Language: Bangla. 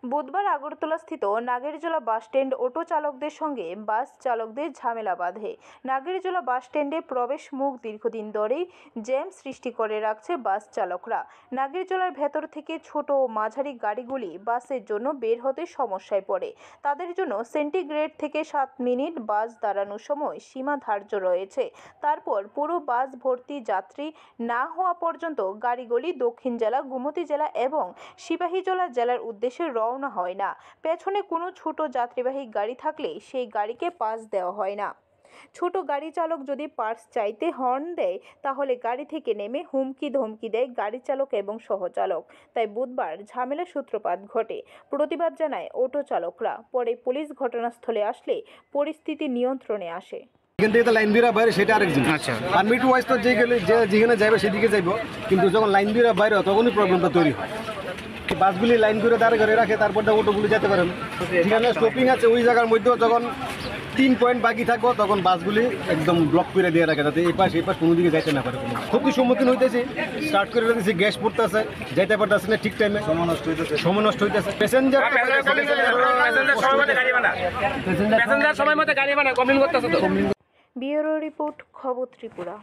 বুধবার আগরতলাস্থিত নাগেরজোলা বাসস্ট্যান্ড অটো চালকদের সঙ্গে বাস চালকদের ঝামেলা বাধে। নাগেরজোলা বাসস্ট্যান্ডে প্রবেশ মুখ দীর্ঘদিন ধরেই জ্যাম সৃষ্টি করে রাখছে বাস চালকরা। নাগেরজোলার ভেতর থেকে ছোট ও মাঝারি গাড়িগুলি বাসের জন্য বের হতে সমস্যায় পড়ে। তাদের জন্য সেন্টিগ্রেড থেকে 7 মিনিট বাস দাঁড়ানোর সময় সীমা ধার্য রয়েছে। তারপর পুরো বাস ভর্তি যাত্রী না হওয়া পর্যন্ত গাড়িগুলি দক্ষিণ জেলা, গোমতী জেলা এবং সিপাহীজলা জেলার উদ্দেশ্যে রওনা হয় না। পেছনে কোনো ছোট যাত্রীবাহী গাড়ি থাকলে সেই গাড়িকে পাস দেওয়া হয় না। ছোট গাড়ি চালক যদি পাস চাইতে হর্ন দেয় তাহলে গাড়ি থেকে নেমে হুমকি ধমকি দেয় গাড়ি চালক এবং সহচালক। তাই বুধবার ঝামেলার সূত্রপাত ঘটে। প্রতিবাদ জানায় অটো চালকরা। পরে পুলিশ ঘটনাস্থলে আসলে পরিস্থিতি নিয়ন্ত্রণে আসে। এখান থেকে তো লাইন দিয়ে বাইরে সেটা আরেক জিনিস। আচ্ছা, পারমিট ওয়াইজ তো যেখানে যাবে সেদিকে যাইব, কিন্তু যখন লাইন দিয়ে বাইরে তখনই প্রবলেমটা তৈরি হয়। বাসগুলি লাইন করে দাঁড় করে রাখে, তারপর অটোগুলি যেতে পারেন। যেখানে স্টপিং আছে ওই জায়গার মধ্যেও যখন 3 পয়েন্ট বাকি থাকবো তখন বাসগুলি একদম ব্লক করে দিয়ে রাখে, যাতে এই পাশ কোনো দিকে যাইতে না পারে। ক্ষতির সম্মুখীন হইতেছি, স্টার্ট করে দিয়েছি, গ্যাস পড়তেছে, যাইতে পারতেছে না ঠিক টাইমে, সময় নষ্ট হইতেছে। প্যাসেঞ্জার সময় মতো গাড়ি বানা কমিং করতেছে তো। ব্যুরো রিপোর্ট, খবর ত্রিপুরা।